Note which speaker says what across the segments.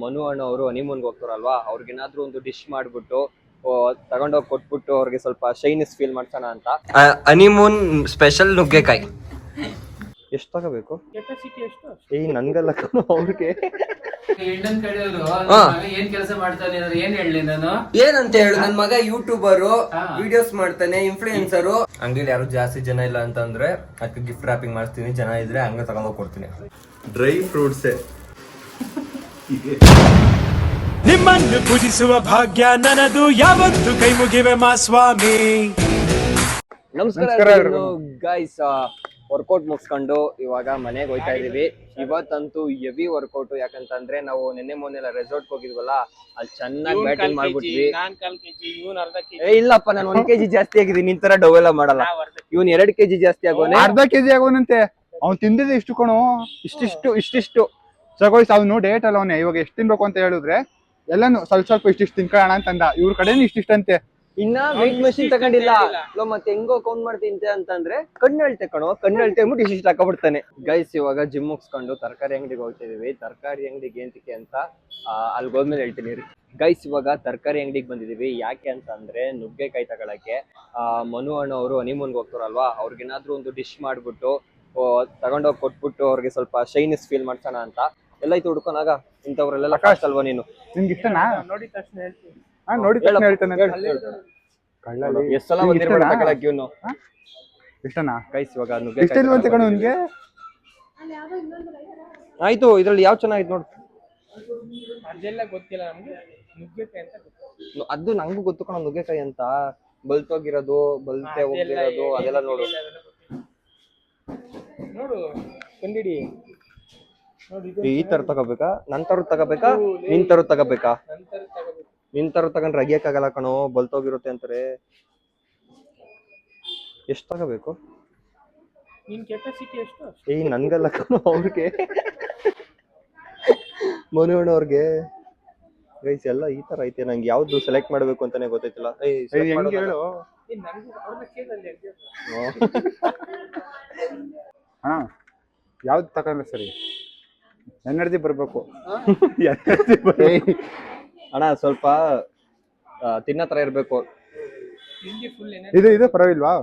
Speaker 1: ಮನು ಅಣ್ಣ ಅವರು ಹನಿಮೂನ್ಗೆ ಹೋಗ್ತಾರಲ್ವಾ, ಅವ್ರಿಗೇನಾದ್ರೂ ಒಂದು ಡಿಶ್ ಮಾಡ್ಬಿಟ್ಟು ತಗೊಂಡೋಗಿ ಕೊಟ್ಬಿಟ್ಟು ಅವ್ರಿಗೆ ಸ್ವಲ್ಪ ಶೈನಿಸ್ ಫೀಲ್ ಮಾಡ್ಸೋಣ ಅಂತ.
Speaker 2: ಹನಿಮೂನ್ ಸ್ಪೆಷಲ್ ನುಗ್ಗೆಕಾಯಿ
Speaker 1: ಎಷ್ಟು ತಗೋಬೇಕು?
Speaker 3: ಕೆಪಾಸಿಟಿ ಎಷ್ಟು?
Speaker 1: ನನ್ಗಲ್ಲ ಅವ್ರಿಗೆ.
Speaker 3: ಇಂಡಿಯನ್ ಕಡೆಯವರು ಏನ್ ಕೆಲಸ ಮಾಡ್ತಾನೆ ಏನ್ ಹೇಳಿ ನಾನು
Speaker 2: ಏನಂತ ಹೇಳು, ನನ್ ಮಗ ಯೂಟ್ಯೂಬರು, ವಿಡಿಯೋಸ್ ಮಾಡ್ತಾನೆ, ಇನ್ಫ್ಲೂಯೆನ್ಸರು. ಅಂಗಡಿಲಿ ಯಾರು ಜಾಸ್ತಿ ಜನ ಇಲ್ಲ ಅಂತಂದ್ರೆ ಅದಕ್ಕೆ ಗಿಫ್ಟ್ ರ್ಯಾಪಿಂಗ್ ಮಾಡ್ತೀನಿ, ಜನ ಇದ್ರೆ ಹಂಗ ತಗೊಂಡೋಗಿ ಕೊಡ್ತೀನಿ. ಡ್ರೈ ಫ್ರೂಟ್ಸ್
Speaker 4: ನಿಮ್ಮನ್ನು ಪೂಜಿಸುವ ಭಾಗ್ಯ ನನದು, ಯಾವತ್ತು ಕೈ ಮುಗಿವೆ ಮಾ ಸ್ವಾಮಿ.
Speaker 1: ನಮಸ್ಕಾರ ಗೈಸ್, ವರ್ಕೌಟ್ ಮುಗಿಸ್ಕೊಂಡು ಇವಾಗ ಮನೆಗೆ ಹೋಯ್ತಾ ಇದೀವಿ. ಇವತ್ತಂತೂ ಹೆವಿ ವರ್ಕೌಟ್, ಯಾಕಂತಂದ್ರೆ ನಾವು ನಿನ್ನೆ ಮೊನ್ನೆಲ್ಲ ರೆಸಾರ್ಟ್ ಹೋಗಿದ್ವಲ್ಲ, ಅಲ್ಲಿ ಚೆನ್ನಾಗಿ ಬ್ಯಾಟಿಂಗ್ ಮಾಡ್ಬಿಟ್ವಿ. ಇಲ್ಲಪ್ಪ, ನಾನು 1 kg ಜಾಸ್ತಿ ಆಗಿದ್ದೀನಿ, ನಿನ್ ತರ ಡವ್ ಎಲ್ಲ ಮಾಡಲ್ಲ. ಇವನ್ 2 kg ಜಾಸ್ತಿ ಆಗೋನೆ,
Speaker 5: ಅರ್ಧ kg ಆಗೋನಂತೆ. ಅವ್ನು ತಿಂದಿದ್ದು ಇಷ್ಟು ಕಣು, ಇಷ್ಟಿಷ್ಟು ಸಗೋಯ್ಸ್. ಅವ್ನು ಡೇಟ್ ಅಲ್ಲ ಅವನೇ. ಇವಾಗ ಎಷ್ಟು ತಿನ್ಬೇಕು ಅಂತ ಹೇಳಿದ್ರೆ ಎಲ್ಲಾನು ಸ್ವಲ್ಪ ಇಷ್ಟಿಷ್ಟು ತಿನ್ಕೊಳ್ಳೋಣ ಅಂತಂದ. ಇವ್ರ ಕಡೆನು ಇಷ್ಟಿಷ್ಟಂತೆ.
Speaker 1: ಇನ್ನ ವೆಯ್ಟ್ ಮಷಿನ್ ತಗೊಂಡಿಲ್ಲ. ಮತ್ತೆ ಹೆಂಗೋ ಕೌಂಟ್ ಮಾಡ್ತೀನಿ ಅಂತಂದ್ರೆ ಕಣ್ಣು ಅಳ್ತೆ ಅಂದ್ಬಿಟ್ಟು ಇಷ್ಟ ಹಾಕೊಬಿಡ್ತಾನೆ. ಗೈಸ್, ಇವಾಗ ಜಿಮ್ ಮುಗಿಸ್ಕೊಂಡು ತರಕಾರಿ ಅಂಗಡಿಗೆ ಹೋಗ್ತಿದೀವಿ. ತರಕಾರಿ ಅಂಗಡಿಗೆ ಏಂತಕ್ಕೆ ಅಂತ ಅಲ್ಲಿ ಹೋದ್ಮೇಲೆ ಹೇಳ್ತೀನಿ ರೀ. ಗೈಸ್, ಇವಾಗ ತರಕಾರಿ ಅಂಗಡಿಗೆ ಬಂದಿದೀವಿ. ಯಾಕೆ ಅಂತ ಅಂದ್ರೆ ನುಗ್ಗೆಕಾಯಿ ತಗೊಳಕ್ಕೆ. ಮನು ಅಣ್ಣ ಅವರು ಹನಿಮೂನ್ಗೆ ಹೋಗ್ತಾರಲ್ವಾ, ಅವ್ರಿಗೇನಾದ್ರೂ ಒಂದು ಡಿಶ್ ಮಾಡ್ಬಿಟ್ಟು ತಗೊಂಡೋಗಿ ಕೊಟ್ಬಿಟ್ಟು ಅವ್ರಿಗೆ ಸ್ವಲ್ಪ ಶೈನಿಸ್ ಫೀಲ್ ಮಾಡ್ಸೋಣ ಅಂತ. ಎಲ್ಲ ಐತು ಹುಡ್ಕೊನಾಗ, ಇಂಥವ್ರೆಲ್ಲ ಕಾಸ್ಟ್ ಅಲ್ವಾ ನೀನು?
Speaker 5: ನಿಮ್ಗೆ ಇಷ್ಟನಾ?
Speaker 3: ನೋಡಿದ ತಕ್ಷಣ ಹೇಳ್ತೀನಿ.
Speaker 5: ನೋಡಿ ಹೇಳ್ತಾನೆ.
Speaker 1: ಎಷ್ಟು ಸಲ ಬಂದಿರ್ಬೇಡ ತಗೊಳಕ್ಕೆ ಇವನು.
Speaker 5: ಇಷ್ಟನಾ?
Speaker 1: ಗೈಸ್, ಇವಾಗ
Speaker 5: ನುಗ್ಗೆಕಾಯಿ
Speaker 1: ಆಯ್ತು. ಇದ್ರಲ್ಲಿ ಯಾವ ಚೆನ್ನಾಗಿತ್ತು ನೋಡು.
Speaker 3: ಅದೆಲ್ಲ ಗೊತ್ತಿಲ್ಲ ನಮ್ಗೆ, ನುಗ್ಗೆಕಾಯಿ ಅಂತ ಗೊತ್ತು.
Speaker 1: ಅದು ನಂಗೂ ಗೊತ್ತು ಕಣ, ನುಗ್ಗೆಕಾಯಿ ಅಂತ. ಬಲ್ತೋಗಿರೋದು, ಬಲ್ತೆ ಹೋಗಿರೋದು ಅದೆಲ್ಲ ನೋಡು.
Speaker 3: ನೋಡು ಕಂಡಿಡಿ.
Speaker 1: ಈ ತರ ತಗೋಬೇಕಾ? ನನ್ ತರ ತಗೋಬೇಕಾ? ನಿನ್ ತರ ತಗೋಬೇಕಾ? ನಿನ್ ತರ ತಗೊಂಡ್ರೆ ಅಗಿಯಕ್ಕಾಗಲ್ಲ ಕಣೋ, ಬಲ್ತೋಗಿರುತ್ತೆ ಅಂತಾರೆ. ಎಷ್ಟು ತಗೋಬೇಕು?
Speaker 3: ನಿನ್ ಕೆಪಾಸಿಟಿ ಎಷ್ಟು?
Speaker 1: ನನ್ಗಲ್ಲ ಕಣೋ, ಅವ್ರಿಗೆ, ಮನುವಣ್ಣ ಅವ್ರಿಗೆ. ಗೈಸ್, ಎಲ್ಲ ಈ ತರ ಐತೆ. ನಂಗೆ ಯಾವ್ದು ಸೆಲೆಕ್ಟ್ ಮಾಡ್ಬೇಕು ಅಂತಾನೆ ಗೊತ್ತೈತಿಲ್ಲ.
Speaker 5: ಹೇಳು. ಹಾ, ಯಾವ್ದು ತಗೊಂಡ್ರೆ ಸರಿ? ಎನರ್ಜಿ ಬರ್ಬೇಕು.
Speaker 1: ಅಣ್ಣ ಸ್ವಲ್ಪ ತಿನ್ನ ತರ ಇರ್ಬೇಕು.
Speaker 5: ಇದು ಪರವಾಗಿಲ್ವಾ?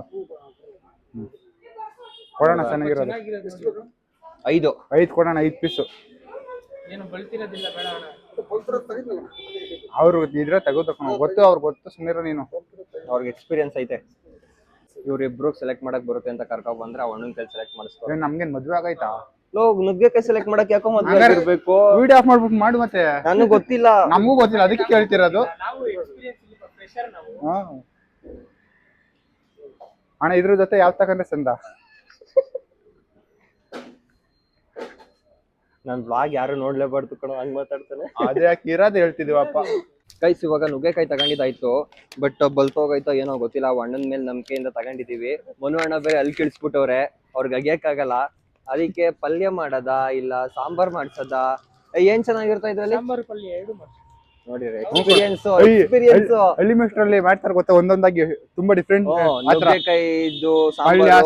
Speaker 5: ಕೊಡೋಣ, ಚೆನ್ನಾಗಿರೋದು.
Speaker 1: 5
Speaker 5: ಕೊಡೋಣ, 5 ಪೀಸು.
Speaker 3: ಏನು ಬಳ್ತಿರೋದಿಲ್ಲ ಬೇಡ ಅಣ್ಣ.
Speaker 5: ಅವ್ರು ಇದ್ರೆ ತೆಗೋತಕ್ಕ ಗೊತ್ತು, ಅವ್ರಿಗೆ ಗೊತ್ತು. ಸುಮ್ಮನೆ ನೀನು,
Speaker 1: ಅವ್ರಿಗೆ ಎಕ್ಸ್ಪೀರಿಯನ್ಸ್ ಐತೆ. ಇವ್ರಿಬ್ರು ಸೆಲೆಕ್ಟ್ ಮಾಡಕ್ ಬರುತ್ತೆ ಅಂತ ಕರ್ಕೊಂಡ್ ಬಂದ್ರೆ ಅವಣ್ಣನ ಕೈ ಸೆಲೆಕ್ಟ್ ಮಾಡಿಸ್ತಾರೆ.
Speaker 5: ನಮ್ಗೇನ್ ಮದ್ವೆ ಆಗೈತಾ?
Speaker 1: ನುಗ್ಗೆಕಾಯಿ ಸೆಲೆಕ್ಟ್ ಮಾಡಕ್ ಯಾಕೋ ಮದ್ವೆ ಇರ್ಬೇಕು.
Speaker 5: ವಿಡಿಯೋ ಆಫ್ ಮಾಡ್ಬಿಟ್ಟು ಮಾಡು. ಮತ್ತೆ
Speaker 1: ನನಗೂ ಗೊತ್ತಿಲ್ಲ,
Speaker 5: ನಮಗೂ ಗೊತ್ತಿಲ್ಲ, ಅದಕ್ಕೆ ಕೇಳ್ತಿರೋದು.
Speaker 3: ನಾವು ಎಕ್ಸ್ಪೀರಿಯನ್ಸ್ ಇಲ್ಲ, ಫ್ರೆಶರ್ ನಾವು.
Speaker 5: ಅಣ್ಣ, ಇದ್ರ ಜೊತೆ ಯಾವ್ ತಗೊಂಡ್ರೆ ಚಂದ?
Speaker 1: ನನ್ ಬ್ಲಾಗ್ ಯಾರು ನೋಡ್ಲೇಬಾರ್ದು ಕಣೋ, ಹಂಗ್ ಮಾತಾಡ್ತಾನೆ.
Speaker 5: ಅದೇ ಯಾಕೆ ಇರೋದು ಹೇಳ್ತಿದೀವಪ್ಪ.
Speaker 1: ಗೈಸ್, ಇವಾಗ ನುಗ್ಗೆಕಾಯಿ ತಗೊಂಡಿದ್ದಾಯ್ತು, ಬಟ್ ಬಲ್ತೋಗೈತೋ ಏನೋ ಗೊತ್ತಿಲ್ಲ. ಅಣ್ಣನ ಮೇಲೆ ನಂಬಿಕೆಯಿಂದ ತಗೊಂಡಿದೀವಿ. ಮನು ಅಣ್ಣ ಬೇರೆ ಅಲ್ಲಿ ಕಿಳಿಸ್ಬಿಟ್ಟವ್ರೆ, ಅವ್ರಿಗೆ ಅಗಿಯಕ್ಕಾಗಲ್ಲ. ಅದಕ್ಕೆ ಪಲ್ಯ ಮಾಡದ ಇಲ್ಲ ಸಾಂಬಾರ್ ಮಾಡ್ಸದ? ಏನ್ ಚೆನ್ನಾಗಿರ್ತಾ ಇದ್ರಲ್ಲಿ?
Speaker 3: ಸಾಂಬಾರು ಪಲ್ಯ 2 ಮಾಡಿ
Speaker 1: ನೋಡಿರಿ. ಎಕ್ಸ್ಪೀರಿಯನ್ಸ್
Speaker 5: ಹಳ್ಳಿ ಮೆಸ್ಟ್ರಲ್ಲಿ ಮಾಡ್ತಾರೆ ಗೊತ್ತಾ, ಒಂದೊಂದಾಗಿ ತುಂಬಾ ಡಿಫ್ರೆಂಟ್.
Speaker 1: ನುಗ್ಗೆಕಾಯಿದು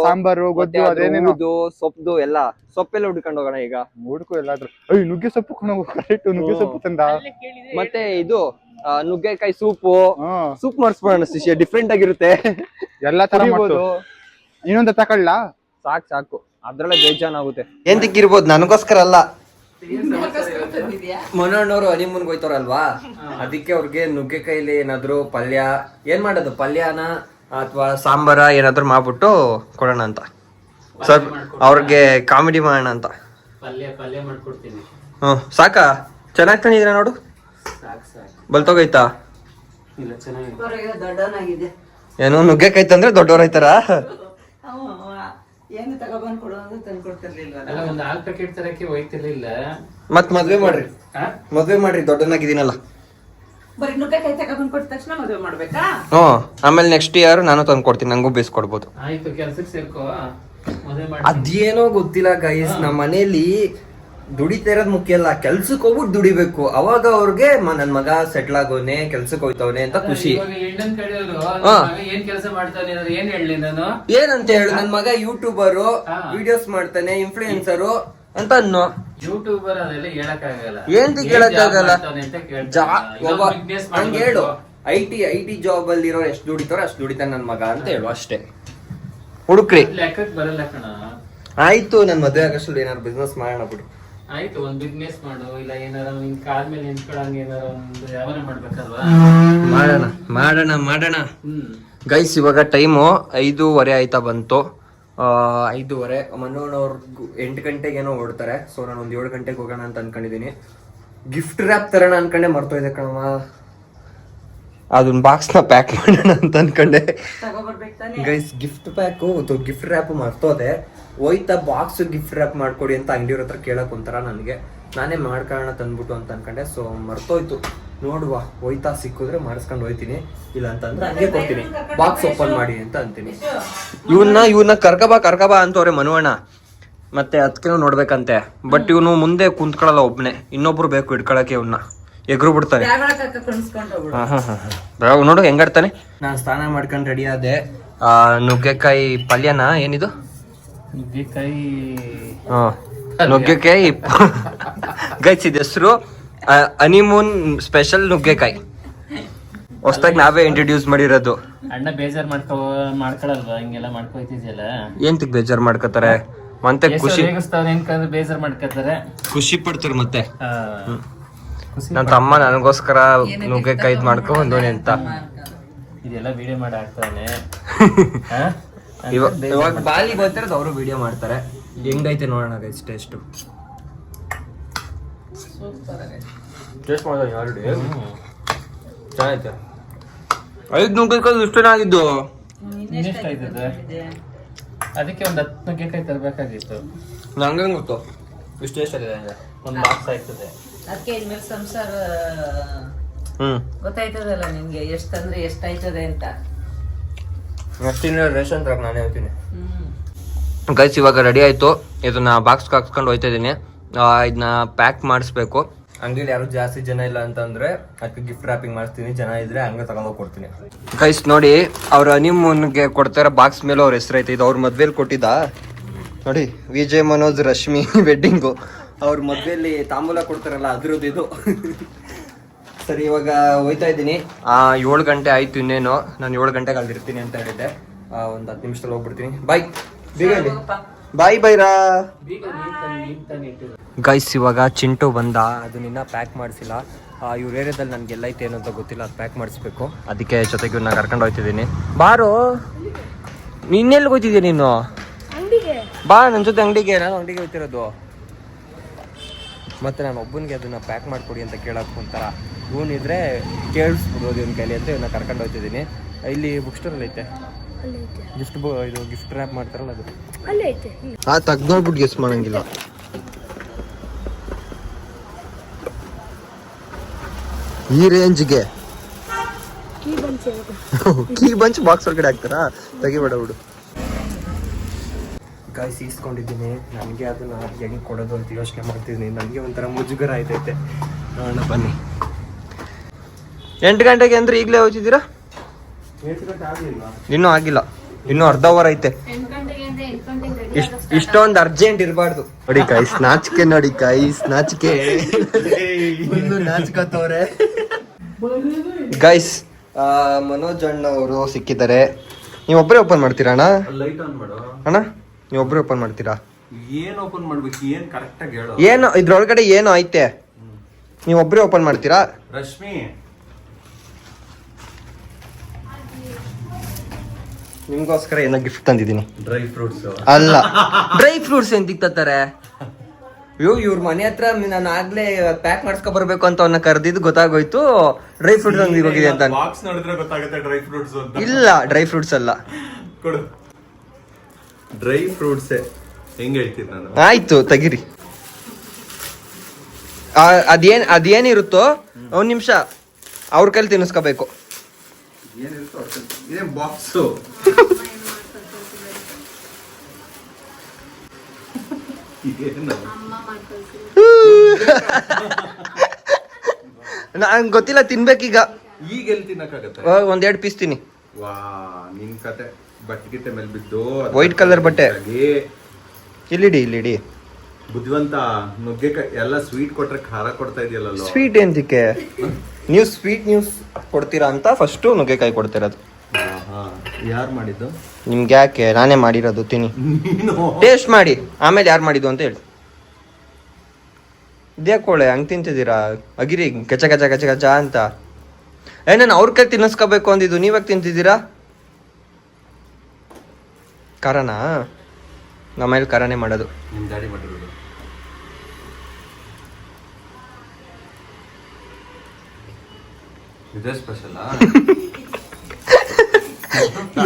Speaker 5: ಸಾಂಬಾರು, ಗೊಜ್ಜು, ಅದೇನೇನು
Speaker 1: ಸೊಪ್ಪು ಎಲ್ಲ ಸೊಪ್ಪೆಲ್ಲ ಹುಡ್ಕೊಂಡು ಹೋಗೋಣ ಈಗ.
Speaker 5: ಹುಡ್ಕು ಎಲ್ಲಾದ್ರೂ. ನುಗ್ಗೆ ಸೊಪ್ಪು ಕರೆಕ್ಟ್, ನುಗ್ಗೆ ಸೊಪ್ಪು ತಂದ.
Speaker 1: ಮತ್ತೆ ಇದು ನುಗ್ಗೆಕಾಯಿ ಸೂಪ್ ಮಾಡಿಸ್ಬೋಣ. ಡಿಫ್ರೆಂಟ್ ಆಗಿರುತ್ತೆ,
Speaker 5: ಎಲ್ಲಾ ತರ ಮಾಡ್ಬೋದು. ಇನ್ನೊಂದು ತಕೊಳ್ಳ?
Speaker 1: ಸಾಕು, ಅದ್ರಲ್ಲೇ ಬೇಜಾನಾಗುತ್ತೆ.
Speaker 2: ಏನ್ ತಿಕ್ಕಿರ್ಬೋದು, ನನಗೋಸ್ಕರ ಅಲ್ಲ. ಮನೋಣ್ಣವ್ರು ಹನಿಮೂನ್ಗೆ ಹೋಯ್ತಾರಲ್ವಾ, ಅದಕ್ಕೆ ಅವ್ರಿಗೆ ನುಗ್ಗೆಕಾಯಿಲಿ ಏನಾದ್ರು ಪಲ್ಯ, ಏನ್ ಮಾಡೋದು, ಪಲ್ಯನ ಅಥವಾ ಸಾಂಬಾರ ಏನಾದ್ರು ಮಾಡ್ಬಿಟ್ಟು ಕೊಡೋಣ ಅಂತ. ಸರ್, ಅವ್ರಿಗೆ ಕಾಮಿಡಿ ಮಾಡೋಣ ಅಂತ.
Speaker 3: ಪಲ್ಯ ಮಾಡ್ಕೊಡ್ತೀನಿ.
Speaker 2: ಸಾಕಾ? ಚೆನ್ನಾಗಿ ತಂದಿದ್ದೀರಾ ನೋಡು. ಬಲ್ತೋಗೈತಾ?
Speaker 3: ಇಲ್ಲ, ಚೆನ್ನಾಗಿದೆ.
Speaker 2: ಏನು ನುಗ್ಗೆಕಾಯಿ ತಂದ್ರೆ ದೊಡ್ಡವ್ರಾಯ್ತಾರ?
Speaker 6: ಏನು ತಗೊಬಂದ್ ಕೊಡು ಅಂದ್ರೆ ತಂದು ಕೊಡ್ತಿರ್ಲಿಲ್ಲ.
Speaker 3: ಅಲ್ಲ, ಒಂದು 4 ಪ್ಯಾಕೆಟ್ ತರಕ್ಕೆ ಹೋಯ್ತಿರ್ಲಿಲ್ಲ.
Speaker 2: ಮತ್ ಮದ್ವೆ ಮಾಡ್ರಿ, ದೊಡ್ಡನಾಗಿದ್ದೀನಲ್ಲ.
Speaker 6: ಬರೀ ನುಗ್ಗೆಕಾಯಿ ತಗೊಬಂದ್ ಕೊಟ್ಟ ತಕ್ಷಣ ಮದುವೆ ಮಾಡ್ಬೇಕಾ?
Speaker 2: ಆಮೇಲೆ ನೆಕ್ಸ್ಟ್ ಇಯರ್ ನಾನು ತಂದು ಕೊಡ್ತೀನಿ, ನಂಗೂ ಬೇಯಿಸ್ಕೊಡ್ಬೋದು.
Speaker 3: ಆಯ್ತು, ಕೆಲ್ಸಕ್ಕೆ ಸೇರ್ಕೋ, ಮದುವೆ ಮಾಡಿ.
Speaker 2: ಅದೇನೋ ಗೊತ್ತಿಲ್ಲ ಗೈಸ್, ನಮ್ಮ ಮನೇಲಿ ದುಡಿತಾ ಇರೋದ್ ಮುಖ್ಯ ಅಲ್ಲ, ಕೆಲ್ಸಕ್ಕೆ ಹೋಗ್ಬಿಟ್ಟು ದುಡಿಬೇಕು. ಅವಾಗ ಅವ್ರಿಗೆ ನನ್ ಮಗ ಸೆಟ್ಲ್ ಆಗೋನೆ, ಕೆಲ್ಸಕ್ಕೆ ಹೋಯ್ತವನೆ ಅಂತ ಖುಷಿ.
Speaker 3: ಇಂಡಿಯನ್ ಕಡೆಯವರು ಏನ್ ಕೆಲಸ ಮಾಡ್ತಾನೆ ಏನ್ ಹೇಳಿ ನಾನು?
Speaker 2: ಏನಂತ ಹೇಳು, ನನ್ ಮಗ ಯೂಟ್ಯೂಬರು, ವಿಡಿಯೋಸ್ ಮಾಡ್ತಾನೆ, ಇನ್ಫ್ಲೂಯೆನ್ಸರು, ಅಂತ ಅನ್ನೋ.
Speaker 3: ಯೂಟ್ಯೂಬರ್ ಅದೆಲ್ಲ ಹೇಳಕ್ಕಾಗಲ್ಲ.
Speaker 2: ಏನ್ ಹೇಳಕ್ಕಾಗಲ್ಲ? ಒಬ್ಬ
Speaker 3: ಬಿಸ್ನೆಸ್
Speaker 2: ಹಂಗೆ ಹೇಳು, ಐ ಟಿ ಜಾಬ್ ಅಲ್ಲಿ ಇರೋ ಎಷ್ಟು ದುಡಿತಾರೋ ಅಷ್ಟು ದುಡಿತಾನೆ ನನ್ ಮಗ ಅಂತ ಹೇಳು ಅಷ್ಟೇ. ಹುಡುಕ್ರಿ
Speaker 3: ಲೆಕ್ಕಕ್ಕೆ ಬರಲ್ಲ ಕಣ.
Speaker 2: ಆಯ್ತು, ನನ್ ಮದ್ವೆ ಆಗಷ್ಟು ಏನಾದ್ರು ಬಿಸ್ನೆಸ್ ಮಾಡೋಣ ಬಿಡು.
Speaker 3: ಆಯ್ತು, ಒಂದ್ ಬಿಸ್ನೆಸ್ ಮಾಡು, ಇಲ್ಲ ಏನಾರ ನಿನ್ ಕಾಲ್ ಮೇಲೆ ನಿಂತ್ಕೊಳಂಗ ಏನಾರ ಒಂದು ವ್ಯವಹಾರ ಮಾಡ್ಬೇಕಲ್ವಾ?
Speaker 2: ಮಾಡೋಣ. ಗೈಸ್ ಇವಾಗ ಟೈಮು 5:30 ಆಯ್ತಾ ಬಂತು. 5:30 ಮನೋಣ್ಣವ್ರು 8 ಗಂಟೆಗೇನೋ ಹೊಡ್ತಾರೆ. ಸೊ ನಾನು ಒಂದು 7 ಗಂಟೆಗೆ ಹೋಗೋಣ ಅಂತ ಅನ್ಕೊಂಡಿದೀನಿ. ಗಿಫ್ಟ್ ರ್ಯಾಪ್ ತರೋಣ ಅನ್ಕೊಂಡೆ, ಮರ್ತೋಯ್ದೆ ಕಣಮ್ಮ. ಅದನ್ನ ಬಾಕ್ಸ್ ನ ಪ್ಯಾಕ್ ಮಾಡೋಣ ಅಂತ ಅನ್ಕೊಂಡೆ
Speaker 6: ತಗೋಬರ್ಬೇಕು ತಾನೇ.
Speaker 2: Guys. Gift pack gift wrap ಮರ್ತೋದೆ. ಹೋಯ್ತಾ ಬಾಕ್ಸ್ ಗಿಫ್ಟ್ ರ್ಯಾಪ್ ಮಾಡ್ಕೊಡಿ ಅಂತ ಅಂಗಡಿಯವ್ರ ಹತ್ರ ಕೇಳಕ್ ಒಂಥರ ನನಗೆ, ನಾನೇ ಮಾಡ್ಕೊಳ್ಳೋಣ ತಂದ್ಬಿಟ್ಟು ಅಂತ ಅನ್ಕೊಂಡೆ. ಸೊ ಮರ್ತೋಯ್ತು. ನೋಡುವ, ಹೋಯ್ತಾ ಸಿಕ್ಕಿದ್ರೆ ಮಾಡಿಸ್ಕೊಂಡು ಹೋಯ್ತೀನಿ, ಇಲ್ಲ ಅಂತಂದ್ರೆ ಹಂಗೆ ಕೊಡ್ತೀನಿ. ಬಾಕ್ಸ್ ಓಪನ್ ಮಾಡಿ ಅಂತ ಅಂತೀನಿ. ಇವನ್ನ ಕರ್ಕಬಾ ಅಂತವ್ರೆ ಮನುವಣ್ಣ. ಮತ್ತೆ ಅದಕ್ಕೆ ನೋಡ್ಬೇಕಂತೆ. ಬಟ್ ಇವನು ಮುಂದೆ ಕುಂತ್ಕೊಳ್ಳಲ್ಲ ಒಬ್ನೇ, ಇನ್ನೊಬ್ರು ಬೇಕು ಇಟ್ಕೊಳಕ್ಕೆ. ಇವನ್ನ ಎಗ್ರು ಬಿಡ್ತಾನೆ. ನೋಡು ಹೆಂಗಾಡ್ತಾನೆ. ನಾನು ಸ್ನಾನ ಮಾಡ್ಕೊಂಡು ರೆಡಿ ಆದೆ. ನುಗ್ಗೆಕಾಯಿ ಪಲ್ಯನ ಏನಿದು? ನುಗ್ಗೆಕಾಯಿ ಗೈಸ್, ಇದು ಹೆಸರು ಹನಿಮೂನ್ ಸ್ಪೆಷಲ್ ನುಗ್ಗೆಕಾಯಿ. ಹೊಸದಾಗಿ ನಾವೇ ಇಂಟ್ರೊಡ್ಯೂಸ್ ಮಾಡಿರೋದು.
Speaker 3: ಅಣ್ಣ ಬೇಜಾರ್ ಮಾಡ್ಕೊಳಲ್ವಾ? ಹಿಂಗೆಲ್ಲ ಮಾಡ್ಕೊಯ್ತಿದ್ಯಲ್ಲ,
Speaker 2: ಏಂತಕ್ ಬೇಜಾರ್ ಮಾಡ್ಕೋತಾರೆ? ಮತ್ತೆ ಖುಷಿ
Speaker 3: ಬೇಜಾರ್ ಮಾಡ್ಕೊತಾರೆ,
Speaker 2: ಖುಷಿ ಪಡ್ತಾರೆ. ಮತ್ತೆ ನನ್ನ ತಮ್ಮ ನನಗೋಸ್ಕರ ನುಗ್ಗೆಕಾಯಿ ಮಾಡ್ಕೊ ಬಂದೋನಿ ಅಂತ.
Speaker 3: ಇದೆಲ್ಲ ವಿಡಿಯೋ ಮಾಡಿ ಹಾಕ್ತಾನೆ.
Speaker 2: ಇವಾಗ ಬಾಲಿ ಬರ್ತಿರೋದು ಅವರು ವಿಡಿಯೋ ಮಾಡ್ತಾರೆ. ಹೆಂಗೈತೆ ನೋಡೋಣ ಗೈಸ್. ಟೇಸ್ಟ್ ಮಾಡೋದು ಆಲ್ರೆಡಿ ಚೆನ್ನಾಗೈತೆ. 5 ನುಗ್ಗೆಕಾಯಿ ಇಷ್ಟು ಚೆನ್ನಾಗಿದ್ದು.
Speaker 3: ಇನ್ನೆಷ್ಟು ಆಯ್ತದೆ? ಅದಕ್ಕೆ ಒಂದು 10 ನುಗ್ಗೆಕಾಯಿ ತರಬೇಕಾಗಿತ್ತು.
Speaker 2: ನಂಗೆ ಗೊತ್ತು ಇಷ್ಟು ಟೇಸ್ಟ್ ಆಗಿದೆ.
Speaker 3: ಒಂದು ಬಾಕ್ಸ್ ಆಯ್ತದೆ.
Speaker 6: ಅದಕ್ಕೆ ಇನ್ಮೇಲೆ ಸಂಸಾರ ಗೊತ್ತಾಯ್ತದಲ್ಲ ನಿನ್ಗೆ, ಎಷ್ಟಂದ್ರೆ ಎಷ್ಟಾಯ್ತದೆ ಅಂತ.
Speaker 2: ಅಷ್ಟಿನ ರೇಷನ್ ತರಕ್ ನಾನೇ ಹೇಳ್ತೀನಿ. ಗೈಸ್ ಇವಾಗ ರೆಡಿ ಆಯ್ತು. ಇದನ್ನ ಬಾಕ್ಸ್ ಹಾಕ್ಸ್ಕೊಂಡು ಹೋಯ್ತಾ ಇದೀನಿ. ಇದನ್ನ ಪ್ಯಾಕ್ ಮಾಡಿಸ್ಬೇಕು. ಅಂಗಡಿಲಿ ಯಾರು ಜಾಸ್ತಿ ಜನ ಇಲ್ಲ ಅಂತಂದ್ರೆ ಅದಕ್ಕೆ ಗಿಫ್ಟ್ ರ್ಯಾಪಿಂಗ್ ಮಾಡಿಸ್ತೀನಿ. ಜನ ಇದ್ರೆ ಹಂಗೆ ತಗೊಂಡೋಗಿ ಕೊಡ್ತೀನಿ. ಗೈಸ್ ನೋಡಿ, ಅವ್ರ ಹನಿಮೂನ್ಗೆ ಕೊಡ್ತಾರ ಬಾಕ್ಸ್ ಮೇಲೆ ಅವ್ರ ಹೆಸರು ಐತೆ. ಇದು ಅವ್ರ ಮದ್ವೆಲಿ ಕೊಟ್ಟಿದ್ದ ನೋಡಿ. ವಿಜಯ್ ಮನೋಜ್ ರಶ್ಮಿ ವೆಡ್ಡಿಂಗು. ಅವ್ರ ಮದ್ವೆಲಿ ತಾಂಬೂಲ ಕೊಡ್ತಾರಲ್ಲ ಅದ್ರದ್ದು ಇದು. ಸರಿ, ಇವಾಗ ಹೋಯ್ತಾ ಇದ್ದೀನಿ. 7 ಗಂಟೆ ಆಯ್ತು ಇನ್ನೇನು. ನಾನು 7 ಗಂಟೆಗೆ ಅಲ್ಲಿರ್ತೀನಿ ಅಂತ ಹೇಳಿದ್ದೆ. ಒಂದು 10 ನಿಮಿಷದಲ್ಲಿ ಹೋಗ್ಬಿಡ್ತೀನಿ. ಬಾಯ್ ಬಾಯ್ ಬೈರಾ. ಗೈಸ್ ಇವಾಗ ಚಿಂಟು ಬಂದ. ಅದನ್ನ ಪ್ಯಾಕ್ ಮಾಡಿಸಿಲ್ಲ. ಇವ್ರ ಏರಿಯಾದಲ್ಲಿ ನನ್ಗೆ ಎಲ್ಲೈತೆ ಏನು ಅಂತ ಗೊತ್ತಿಲ್ಲ. ಅದು ಪ್ಯಾಕ್ ಮಾಡಿಸ್ಬೇಕು. ಅದಕ್ಕೆ ಜೊತೆಗೆ ಇವ್ರನ್ನ ಕರ್ಕೊಂಡು ಹೋಗ್ತಿದ್ದೀನಿ. ಬಾರೋ, ಇನ್ನೆಲ್ಲಿ ಹೋಗ್ತಿದ್ಯಾ ನೀನು? ಬಾ ನನ್ನ ಜೊತೆ ಅಂಗಡಿಗೆ. ನಾನು ಅಂಗಡಿಗೆ ಹೋಗ್ತಿರೋದು. ಮತ್ತೆ ನಾನು ಒಬ್ಬನಿಗೆ ಅದನ್ನ ಪ್ಯಾಕ್ ಮಾಡಿಕೊಡಿ ಅಂತ ಕೇಳಕ್ ಒಂಥರ ಇವನಿದ್ರೆ ಕೇಳಿಸ್ಬಿಡೋದು ಇವನ ಕೈಲಿ ಅಂತ ಇವನ್ನ ಕರ್ಕೊಂಡು ಹೋಗ್ತಿದ್ದೀನಿ. ಇಲ್ಲಿ ಬುಕ್ ಸ್ಟೋರಲ್ಲಿ ಐತೆ ಇದು ಗಿಫ್ಟ್ ರ್ಯಾಪ್ ಮಾಡ್ತಾರಲ್ಲ ಅದು. ತೆಗ್ದೋಗ್ಬಿಟ್ಟು ಗೆಸ್ ಮಾಡಂಗಿಲ್ಲ. ಈ ರೇಂಜ್ಗೆ ಕೀ ಬಂಚ್ ಬಾಕ್ಸ್ ಒಳಗಡೆ ಹಾಕ್ತಾರಾ? ತೆಗಿಬೇಡ ಬಿಡು. ಗಾಯ್ಸ್ ಈಸ್ಕೊಂಡಿದ್ದೀನಿ. ನನಗೆ ಅದನ್ನ ಹೆಂಗೆ ಕೊಡೋದು ಅಂತ ಯೋಚನೆ ಮಾಡ್ತಿದ್ದೀನಿ. ನನಗೆ ಒಂಥರ ಮುಜುಗರ ಆಯ್ತೈತೆ. ನೋಡೋಣ ಬನ್ನಿ. 8 ಗಂಟೆಗೆ ಅಂದ್ರೆ ಈಗಲೇ ಹೋಗ್ತಿದ್ದೀರಾ? 8 ಗಂಟೆ ಆಗಿಲ್ಲ, ಇನ್ನೂ ಆಗಿಲ್ಲ. ಇನ್ನೂ ಅರ್ಧ ಅವರ್ ಐತೆ. ಇಷ್ಟೊಂದು ಅರ್ಜೆಂಟ್ ಇರಬಾರ್ದು. ನೋಡಿ ಕೈಸ್ ನಾಚಿಕೆ, ನೋಡಿ ಕೈಸ್ ನಾಚಿಕೆ. ನಾಚ್ಕೋತವ್ರೆ ಗೈಸ್. ಮನೋಜ್ ಅಣ್ಣ ಅವರು ಸಿಕ್ಕಿದ್ದಾರೆ. ನೀವೊಬ್ಬರೇ ಓಪನ್ ಮಾಡ್ತೀರಾ ಅಣ್ಣ?
Speaker 7: ಲೈಟ್ ಆನ್ ಮಾಡು
Speaker 2: ಅಣ್ಣ, ನೀವೊಬ್ಬರೇ ಓಪನ್ ಮಾಡ್ತೀರಾ?
Speaker 7: ಏನ್ ಓಪನ್ ಮಾಡ್ಬೇಕು? ಏನ್ ಕರೆಕ್ಟ್ ಆಗಿ ಹೇಳು.
Speaker 2: ಏನು ಇದ್ರೊಳಗಡೆ ಏನು ಐತೆ? ನೀವೊಬ್ಬರೇ ಓಪನ್ ಮಾಡ್ತೀರಾ?
Speaker 7: ರಶ್ಮಿ,
Speaker 2: ನಿಮ್ಗೋಸ್ಕರ ಏನೋ ಗಿಫ್ಟ್ ತಂದಿದ್ದೀನಿ.
Speaker 7: ಡ್ರೈ ಫ್ರೂಟ್ಸ್
Speaker 2: ಅಲ್ಲ, ಡ್ರೈ ಫ್ರೂಟ್ಸ್ ಎಂತಿಕ್ ತತ್ತಾರೆ? ಇವ್ರ ಮನೆ ಹತ್ರ ನಾನು ಆಗ್ಲೇ ಪ್ಯಾಕ್ ಮಾಡ್ಸ್ಕೊ ಬರ್ಬೇಕು ಅಂತ ಅವನ್ನ ಕರೆದಿದ್ದು ಗೊತ್ತಾಗೋಯ್ತು. ಡ್ರೈ ಫ್ರೂಟ್ಸ್ ಅಂಗಡಿಗೆ ಹೋಗಿದೆ ಅಂತ.
Speaker 7: ಬಾಕ್ಸ್ ನೋಡಿದ್ರೆ ಗೊತ್ತಾಗುತ್ತೆ ಡ್ರೈ ಫ್ರೂಟ್ಸ್ ಅಂತ.
Speaker 2: ಇಲ್ಲ, ಡ್ರೈ ಫ್ರೂಟ್ಸ್ ಅಲ್ಲ.
Speaker 7: ಕೊಡು. ಡ್ರೈ ಫ್ರೂಟ್ಸ್ ಹೆಂಗ್ ಹೇಳ್ತೀನಿ ನಾನು?
Speaker 2: ಆಯ್ತು ತೆಗಿರಿ. ಅದೇನಿರುತ್ತೋ 1 ನಿಮಿಷ ಅವ್ರ ಕೈಲಿ ತಿನ್ನಿಸ್ಕೋಬೇಕು.
Speaker 7: ಏನಿರುತ್ತೋ ಇದೇನ್ ಬಾಕ್ಸು?
Speaker 2: ನಂಗೆ ಗೊತ್ತಿಲ್ಲ, ತಿನ್ಬೇಕೀಗ.
Speaker 7: ಈಗ ಎಲ್ಲಿ ತಿನ್ನಕ್ಕಾಗತ್ತೆ?
Speaker 2: 1-2 ಪೀಸ್ ತಿನ್ನಿ.
Speaker 7: ವಾ, ನಿನ್ ಕತೆ. ಬಟ್ಟೆ ಮೇಲೆ ಬಿದ್ದು
Speaker 2: ವೈಟ್ ಕಲರ್ ಬಟ್ಟೆ. ಇಲ್ಲಿಡಿ
Speaker 7: ಬುದ್ಧಿವಂತ ನುಗ್ಗೆಕಾಯಿ ಎಲ್ಲ ಸ್ವೀಟ್ ಕೊಟ್ರೆ ಖಾರ ಕೊಡ್ತಾ ಇದೆಯಲ್ಲ.
Speaker 2: ಸ್ವೀಟ್ ಎಂತಕ್ಕೆ ನೀವು ಸ್ವೀಟ್ ನ್ಯೂಸ್ ಕೊಡ್ತೀರಾ ಅಂತ ಫಸ್ಟು ನುಗ್ಗೆಕಾಯಿ ಕೊಡ್ತಿರೋದು.
Speaker 7: ಯಾರು ಮಾಡಿದ್ದು?
Speaker 2: ನಿಮ್ಗೆ ಯಾಕೆ, ನಾನೇ ಮಾಡಿರೋದು, ತಿನ್ನಿ,
Speaker 7: ನೀನು
Speaker 2: ಟೇಸ್ಟ್ ಮಾಡಿ, ಆಮೇಲೆ ಯಾರು ಮಾಡಿದ್ದು ಅಂತ ಹೇಳಿ. ಇದ್ಯಾಕೋಳೆ ಹಂಗೆ ತಿಂತಿದ್ದೀರಾ ಅಗಿರಿ ಗಚ ಗಚ ಗಚ ಗಚ ಅಂತ? ನಾನು ಅವ್ರ ಕೈ ತಿನ್ನಿಸ್ಕೋಬೇಕು ಅಂದಿದ್ದು, ನೀವಾಗ ತಿಂತಿದ್ದೀರಾ? ಖಾರನಾ? ಆಮೇಲೆ ಖಾರನೇ ಮಾಡೋದು.
Speaker 7: ನಿಮ್ಮ ಡ್ಯಾಡಿ ಮಾಡಿರೋದು. ಇದೇ ಸ್ಪೆಷಲ್.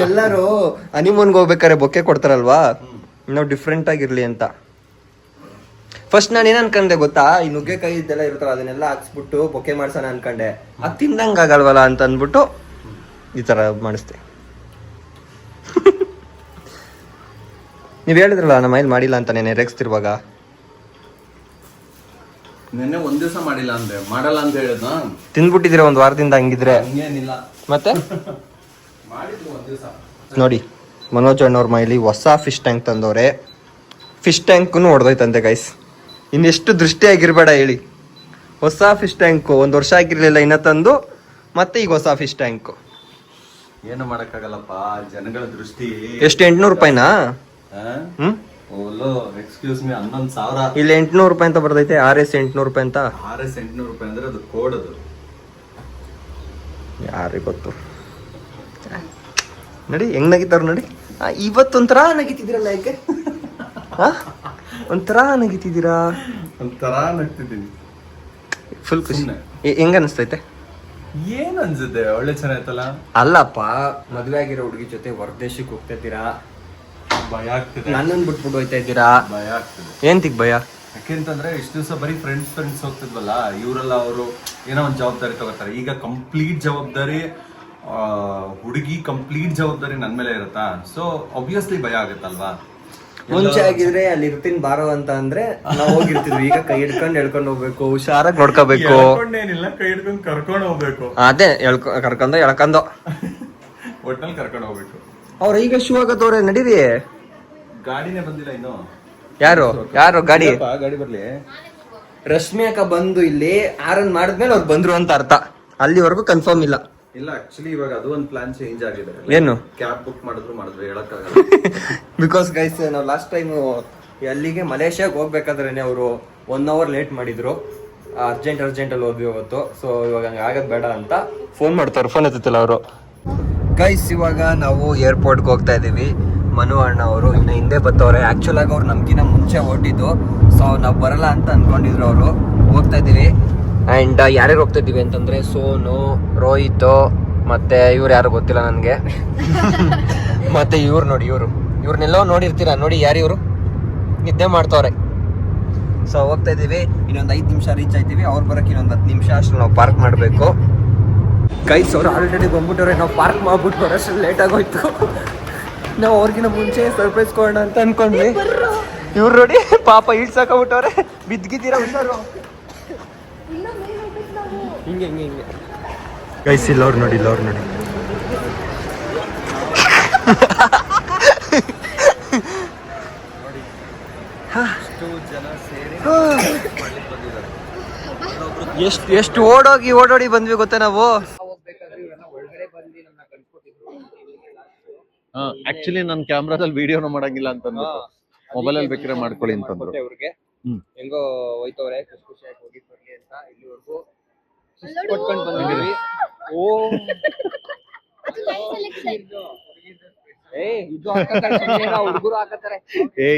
Speaker 2: ಎಲ್ಲರೂ ಹನಿಮೂನ್ಗೆ ಹೋಗ್ಬೇಕಾರೆ ಬೊಕ್ಕೆ ಕೊಡ್ತಾರಲ್ವಾ, ನಾವು ಡಿಫ್ರೆಂಟ್ ಆಗಿರ್ಲಿ ಅಂತ. ಫಸ್ಟ್ ನಾನು ಏನ್ ಅನ್ಕೊಂಡೆ ಗೊತ್ತಾ, ಈ ನುಗ್ಗೆಕಾಯಿ ಇದೆಲ್ಲ ಇರುತ್ತಲ್ಲ ಅದನ್ನೆಲ್ಲ ಹಾಕ್ಸ್ಬಿಟ್ಟು ಬೊಕ್ಕೆ ಮಾಡ್ಸೋಣ ಅನ್ಕೊಂಡೆ. ಅದು ತಿಂದಂಗ ಆಗಲ್ವಲ್ಲ ಅಂತ ಅಂದ್ಬಿಟ್ಟು ಈ ತರ ಮಾಡಿಸ್ದೆ. ನೀವ್ ಹೇಳಿದ್ರಲ್ಲ ನಮ್ಮ ಮನೇಲಿ ಮಾಡಿಲ್ಲ ಅಂತ ನೆನೆ ರೇಗಿಸ್ತಿರುವಾಗ.
Speaker 7: ನೆನ್ನೆ ಒಂದ್ ದಿವಸ ಮಾಡಿಲ್ಲ ಅಂದೆ, ಮಾಡಲ್ಲ ಅಂತ ಹೇಳಿದ್ನ.
Speaker 2: ತಿಂದ್ಬಿಟ್ಟಿದ್ದೀರ ಒಂದ್ ವಾರದಿಂದ ಹಂಗಿದ್ರೆ.
Speaker 7: ಹಂಗೇನಿಲ್ಲ,
Speaker 2: ಮತ್ತೆ
Speaker 7: ಮಾಡಿದ್ರು ಒಂದ್ ದಿವಸ.
Speaker 2: ನೋಡಿ ಮನೋಜ್ ಅಣ್ಣವ್ರ ಮೈಲಿ ಹೊಸ ಫಿಶ್ ಟ್ಯಾಂಕ್ ತಂದವ್ರೆ. ಫಿಶ್ ಟ್ಯಾಂಕ್ನು ಹೊಡೆದೋಯ್ತಂತೆ ಗೈಸ್. ಇನ್ನೆಷ್ಟು ದೃಷ್ಟಿಯಾಗಿರ್ಬೇಡ ಹೇಳಿ. ಹೊಸ ಫಿಶ್ ಟ್ಯಾಂಕು 1 ವರ್ಷ ಆಗಿರ್ಲಿಲ್ಲ ಇನ್ನ ತಂದು, ಮತ್ತೆ ಈಗ ಹೊಸ ಫಿಶ್ ಟ್ಯಾಂಕು.
Speaker 7: ಏನು ಮಾಡಕ್ಕಾಗಲ್ಲಪ್ಪ, ಜನಗಳ ದೃಷ್ಟಿ.
Speaker 2: ಎಷ್ಟು 800 ರೂಪಾಯಿನಾ? ಹ್ಮ್,
Speaker 7: ಓಲೋ ಎಕ್ಸ್ಕ್ಯೂಸ್ ಮೀ, 11,000.
Speaker 2: ಇಲ್ಲಿ 800 ರೂಪಾಯಿ ಅಂತ ಬರ್ತೈತೆ. RS 800 ರೂಪಾಯಿ ಅಂತ.
Speaker 7: RS 800 ರೂಪಾಯಿ ಅಂದ್ರೆ ಅದು ಕೋಡ್. ಅದು
Speaker 2: ಯಾರಿಗೆ ಗೊತ್ತು. ನೋಡಿ ಹೆಂಗ್ ನಗಿತಾರ ನೋಡಿ. ಇವತ್ತೊಂಥರ ನಗಿತಿದ್ದೀರಲ್ಲ, ಯಾಕೆ ಒಂಥರ ನಗಿತಿದ್ದೀರಾ?
Speaker 7: ಒಂಥರ ನಗ್ತಿದ್ದೀನಿ.
Speaker 2: ಫುಲ್ ಖುಷಿ.
Speaker 7: ಸುಮ್ನೆ.
Speaker 2: ಹೆಂಗ ಅನಿಸ್ತೈತೆ?
Speaker 7: ಏನ್ ಅನ್ಸುತ್ತೆ, ಒಳ್ಳೆ ಚೆನ್ನಾಯ್ತಲ್ಲ.
Speaker 2: ಅಲ್ಲಪ್ಪ, ಮದ್ವೆ ಆಗಿರೋ ಹುಡುಗಿ ಜೊತೆ ಹೊರದೇಶಕ್ಕೆ ಹೋಗ್ತಾ ಇದ್ದೀರಾ,
Speaker 7: ಭಯ ಆಗ್ತಿದೆ.
Speaker 2: ನನ್ನನ್ನು ಬಿಟ್ಬಿಟ್ಟು ಹೋಯ್ತಾ ಇದ್ದೀರಾ.
Speaker 7: ಭಯ ಆಗ್ತಿದೆ.
Speaker 2: ಏಂತಿಗ್ ಭಯ?
Speaker 7: ಯಾಕೆಂತಂದ್ರೆ ಇಷ್ಟು ದಿವಸ ಬರೀ ಫ್ರೆಂಡ್ಸ್ ಹೋಗ್ತಿದ್ವಲ್ಲ, ಇವರೆಲ್ಲ ಅವರು ಏನೋ ಒಂದು ಜವಾಬ್ದಾರಿ ತಗೋತಾರೆ. ಈಗ ಕಂಪ್ಲೀಟ್ ಜವಾಬ್ದಾರಿ ಹುಡುಗಿ ಕಂಪ್ಲೀಟ್ ಜವಾಬ್ದಾರಿ ನನ್ ಮೇಲೆ ಇರುತ್ತಾ. ಸೊ ಆಬ್ವಿಯಸ್ಲಿ ಭಯ ಆಗುತ್ತಲ್ವಾ.
Speaker 2: ಮುಂಚೆ ಆಗಿದ್ರೆ ಅಲ್ಲಿ ಇರ್ತೀನಿ ಬಾರೋ ಅಂತ ಅಂದ್ರೆ ನಾವು ಹೋಗಿರ್ತಿದ್ವಿ. ಈಗ ಕೈ ಹಿಡ್ಕೊಂಡು ಎಳ್ಕೊಂಡು ಹೋಗ್ಬೇಕು, ಹುಷಾರಾಗಿ ನೋಡ್ಕೋಬೇಕು.
Speaker 7: ಏನಿಲ್ಲ, ಕೈ ಹಿಡ್ಕೊಂಡು ಕರ್ಕೊಂಡು ಹೋಗ್ಬೇಕು.
Speaker 2: ಅದೇ ಕರ್ಕೊಂಡು ಎಳ್ಕೊಂಡು
Speaker 7: ಒಟ್ನಲ್ಲಿ ಕರ್ಕೊಂಡು ಹೋಗ್ಬೇಕು.
Speaker 2: ಅವ್ರ ಈಗ ಶೂ ಆಗತ್ತವ್ರೆ, ನಡೀರಿ.
Speaker 7: ಗಾಡಿನೇ ಬಂದಿಲ್ಲ ಇನ್ನು.
Speaker 2: ಯಾರು ಗಾಡಿ?
Speaker 7: ಗಾಡಿ ಬರ್ಲಿ.
Speaker 2: ರಶ್ಮಿ ಅಕ್ಕ ಬಂದು ಇಲ್ಲಿ ಆರನ್ ಮಾಡಿದ್ಮೇಲೆ ಅವ್ರು ಬಂದ್ರು ಅಂತ ಅರ್ಥ. ಅಲ್ಲಿವರೆಗೂ ಕನ್ಫರ್ಮ್ ಇಲ್ಲ.
Speaker 7: ಇಲ್ಲ, ಆಕ್ಚುಲಿ ಇವಾಗ ಅದು ಒಂದು ಪ್ಲಾನ್ ಚೇಂಜ್ ಆಗಿದೆ.
Speaker 2: ಏನು?
Speaker 7: ಕ್ಯಾಬ್ ಬುಕ್ ಮಾಡಿದ್ರು ಹೇಳಕ್ಕಾಗಲ್ಲ.
Speaker 2: ಬಿಕಾಸ್ ಗೈಸ್, ನಾವು ಲಾಸ್ಟ್ ಟೈಮ್ ಅಲ್ಲಿಗೆ ಮಲೇಷ್ಯಾಗ ಹೋಗ್ಬೇಕಾದ್ರೆ ಅವರು 1 hour ಲೇಟ್ ಮಾಡಿದ್ರು. ಅರ್ಜೆಂಟಲ್ಲಿ ಹೋದ್ವಿ ಇವತ್ತು. ಸೊ ಇವಾಗ ಹಂಗೆ ಆಗೋದು ಬೇಡ ಅಂತ ಫೋನ್ ಮಾಡ್ತಾರೆ. ಫೋನ್ ಎತ್ತುತ್ತಿಲ್ಲ ಅವರು. ಗೈಸ್, ಇವಾಗ ನಾವು ಏರ್ಪೋರ್ಟ್ಗೆ ಹೋಗ್ತಾ ಇದ್ದೀವಿ. ಮನು ಅಣ್ಣ ಅವರು ಇನ್ನು ಹಿಂದೆ ಬರ್ತವ್ರೆ. ಆ್ಯಕ್ಚುಲ್ ಆಗಿ ಅವ್ರು ನಮ್ಗಿನ್ನ ಮುಂಚೆ ಹೊಟ್ಟಿದ್ದು. ಸೊ ನಾವು ಬರಲ್ಲ ಅಂತ ಅನ್ಕೊಂಡಿದ್ರು ಅವರು. ಹೋಗ್ತಾ ಇದ್ದೀವಿ. ಆ್ಯಂಡ್ ಯಾರ್ಯಾರು ಹೋಗ್ತಾ ಇದ್ದೀವಿ ಅಂತಂದರೆ ಸೋನು, ರೋಹಿತ್, ಮತ್ತು ಇವ್ರು ಯಾರು ಗೊತ್ತಿಲ್ಲ ನನಗೆ. ಮತ್ತು ಇವ್ರು ನೋಡಿ, ಇವ್ರನ್ನೆಲ್ಲೋ ನೋಡಿರ್ತೀರ. ನೋಡಿ ಯಾರು ಇವರು, ನಿದ್ದೆ ಮಾಡ್ತವ್ರೆ. ಸೊ ಹೋಗ್ತಾ ಇದ್ದೀವಿ. ಇನ್ನೊಂದು 5 ನಿಮಿಷ ರೀಚ್ ಆಯ್ತೀವಿ. ಅವ್ರು ಬರೋಕ್ಕೆ ಇನ್ನೊಂದು 10 ನಿಮಿಷ ಅಷ್ಟು ನಾವು ಪಾರ್ಕ್ ಮಾಡಬೇಕು. ಗೈಸ್, ಅವ್ರು ಆಲ್ರೆಡಿ ಬಂದ್ಬಿಟ್ಟವ್ರೆ. ನಾವು ಪಾರ್ಕ್ ಮಾಡ್ಬಿಟ್ಟು ಬರೋಷ್ಟು ಲೇಟ್ ಆಗೋಯ್ತು. ನಾವು ಅವ್ರಿಗಿನ ಮುಂಚೆ ಸರ್ಪ್ರೈಸ್ ಕೊಡೋಣ ಅಂತ ಅನ್ಕೊಂಡ್ವಿ. ಇವ್ರು ನೋಡಿ ಪಾಪ ಇಳ್ಸಾಕೊಂಡ್ಬಿಟ್ಟವ್ರೆ. ಬಿದ್ದಿದ್ದೀರಾ, ಹುಷಾರು. ಹಿಂಗೆ ಗೈಸ್, ಇಲ್ಲ ಅವ್ರು ನೋಡಿ. ಎಷ್ಟು ಓಡೋಡಿ ಬಂದ್ವಿ ಗೊತ್ತಾ ನಾವು.
Speaker 7: ಆಕ್ಚುಲಿ ನನ್ನ ಕ್ಯಾಮ್ರಾದಲ್ಲಿ ವಿಡಿಯೋನ ಮಾಡಂಗಿಲ್ಲ ಅಂತಂದ್ರು. ಮೊಬೈಲ್ ಅಲ್ಲಿ ಬೇಕಿದ್ರೆ ಮಾಡ್ಕೊಳ್ಳಿ ಅಂತಂದ್ರು.
Speaker 2: ಅವ್ರಿಗೆ ಹೆಂಗೋ ಹೋಯ್ತವ್ರೆ, ಖುಷಿಯಾಗಿ ಹೋಗಿ ಬರ್ಲಿ ಅಂತ ಇಲ್ಲಿವರೆಗೂ ಕೊಟ್ಕೊಂಡು ಬಂದಿದ್ದೀವಿ. ಹುಡುಗರು ಹಾಕತ್ತಾರೆ.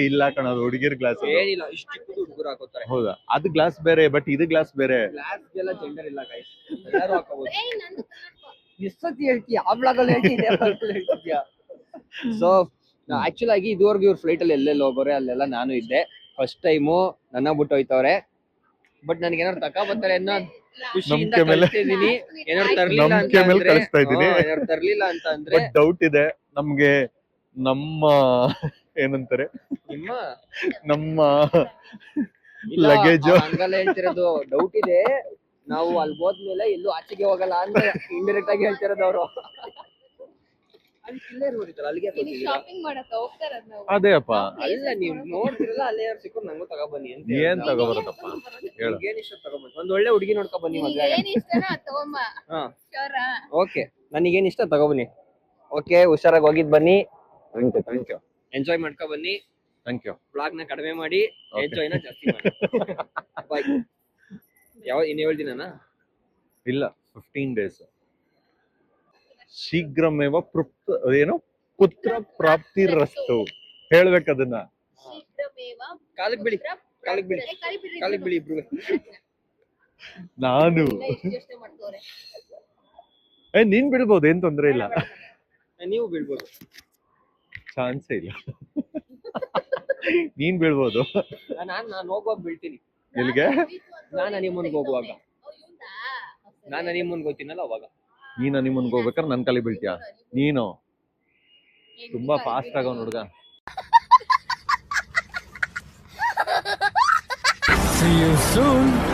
Speaker 7: ಇಲ್ಲ ಕಣ, ಅದು ಹುಡುಗಿರ್ ಗ್ಲಾಸ್.
Speaker 2: ಏನಿಲ್ಲ, ಇಷ್ಟು ಹುಡುಗರು ಹಾಕೋತಾರೆ.
Speaker 7: ಹೌದಾ? ಅದು ಗ್ಲಾಸ್ ಬೇರೆ, ಬಟ್ ಇದು ಗ್ಲಾಸ್ ಬೇರೆ.
Speaker 2: ಗ್ಲಾಸ್ಗೆಲ್ಲ ಜೆಂಡರ್ ಇಲ್ಲ ಗೈಸ್, ಎಲ್ಲರೂ ಹಾಕೋಬಹುದು. ಎಷ್ಟೊತ್ತಿ ಹೇಳ್ತೀಯ? ಆ ಬ್ಲಾಗಲ್ಲಿ ಹೇಳ್ತಿದ್ಯಾ? ಸೊ ಆಕ್ಚುಲ್ ಆಗಿ ಇದುವರೆಗೂ ಇವ್ರ ಫ್ಲೈಟ್ ಅಲ್ಲಿ ಎಲ್ಲೆಲ್ಲಿ ಹೋಗೋರೆ ಅಲ್ಲೆಲ್ಲ ನಾನು ಇದ್ದೆ. ಫಸ್ಟ್ ಟೈಮು ನನ್ನ ಬಿಟ್ಟು ಹೋಯ್ತವ್ರೆ. ಬಟ್ ನನಗೆ ಏನಾದ್ರು ತಕ ಬರ್ತಾರೆ ಅನ್ನೋ ಖುಷಿಯಿಂದ ಕಳಿಸ್ತಿದೀನಿ. ಏನಾದ್ರು ತರ್ಲಿಲ್ಲ ಅಂತ ಅಂದ್ರೆ
Speaker 7: ಡೌಟ್ ಇದೆ ನಮ್ಗೆ. ನಮ್ಮ ಏನಂತಾರೆ, ನಮ್ಮ ಲಗೇಜ್
Speaker 2: ಹಂಗಲ್ಲ ಹೇಳ್ತಿರೋದು. ಡೌಟ್ ಇದೆ. ನಾವು ಅಲ್ಲಿ ಹೋದ್ಮೇಲೆ ಎಲ್ಲೂ ಆಚೆಗೆ ಹೋಗಲ್ಲ ಅಂತ ಇಂಡೈರೆಕ್ಟ್ ಆಗಿ ಹೇಳ್ತಿರೋದು ಅವರು.
Speaker 1: ಅಲ್ಲಿ ಇಲ್ಲೇ ಇರ್ಬೋದಿತ್ತಲ್ಲ, ಅಲ್ಲಿಗೆ ಯಾಕ್ ಬರ್ತಿದ್ದೀರಾ?
Speaker 8: ಶಾಪಿಂಗ್ ಮಾಡಕ ಹೋಗ್ತಾರದ್ ನಾವು.
Speaker 9: ಅದೇ ಅಪ್ಪ.
Speaker 1: ಅಲ್ಲ ನೀವು ನೋಡ್ತಿರಲ್ಲ, ಅಲ್ಲೇ ಯಾರು ಸಿಕ್ಕರು ನಂಗೂ ತಗೊಬನ್ನಿ ಅಂತ
Speaker 9: ಏನ್ ತಗೋಬರತ್ತಪ್ಪ ಹೇಳು.
Speaker 1: ಏನ್ ಇಷ್ಟ ತಗೊಬನ್ನಿ, ಒಂದ್ ಒಳ್ಳೆ ಹುಡುಗಿ ನೋಡ್ಕೊ ಬನ್ನಿ ಮದ್ವೆ.
Speaker 8: ಏನ್ ಇಷ್ಟನೋ ಅದ್ ತಗೊಂಬ.
Speaker 1: ಹಾ
Speaker 8: ಶೋರಾ?
Speaker 1: ಓಕೆ, ನನಗೇನ್ ಇಷ್ಟ ತಗೊಬನ್ನಿ. ಓಕೆ, ಹುಷಾರಾಗಿ ಹೋಗಿದ್ ಬನ್ನಿ,
Speaker 9: ಥ್ಯಾಂಕ್ ಯು
Speaker 1: ಎಂಜಾಯ್ ಮಾಡ್ಕೊ ಬನ್ನಿ.
Speaker 9: Thank you.
Speaker 1: ಬ್ಲಾಗ್ ನ ಕಡಿಮೆ ಮಾಡಿ, ಎಂಜಾಯ್ ನ ಜಾಸ್ತಿ ಮಾಡಿ. ಬಾಯ್. ಇನ್ನು 7 ದಿನನಾ?
Speaker 9: ಇಲ್ಲ 15 days. ಶೀಘ್ರಮೇವ ಏನು ಪುತ್ರ ಪ್ರಾಪ್ತಿರಸ್ತು ಹೇಳ್ಬೇಕದನ್ನ.
Speaker 8: ಶೀಘ್ರಮೇವ
Speaker 1: ಕಾಲಿಗೆ ಬಿಡಿ, ಕಾಲಿಗೆ ಬಿಡಿ, ಕಾಲಿಗೆ ಬಿಡಿ ಇಬ್ರು.
Speaker 9: ನಾನು
Speaker 8: ಯೋಚನೆ ಮಾಡ್ತವ್ರೆ.
Speaker 9: ನೀನ್ ಬಿಡ್ಬೋದು, ಏನ್ ತೊಂದ್ರೆ ಇಲ್ಲ.
Speaker 1: ನೀವು ಬೀಳ್ಬೋದು.
Speaker 9: ಚಾನ್ಸೇ ಇಲ್ಲ. ನೀನ್ ಬೀಳ್ಬೋದು.
Speaker 1: ನಾನು ಹೋಗುವಾಗ ಬೀಳ್ತೀನಿ.
Speaker 9: ಎಲ್ಲಿಗೆ?
Speaker 1: ನಾನು ಹನಿಮೂನ್ಗೆ ಹೋಗುವಾಗ, ನಾನು ಹನಿಮೂನ್ಗೆ ಹೋಗ್ತೀನಲ್ಲ ಅವಾಗ.
Speaker 9: ನೀನ್ ಹನಿಮೂನ್ಗೆ ಹೋಗ್ಬೇಕಾದ್ರೆ ನನ್ ಕಲಿ ಬೀಳ್ತೀಯ ನೀನು? ತುಂಬಾ ಫಾಸ್ಟ್ ಆಗೋ ಹುಡುಗ.
Speaker 4: See you soon.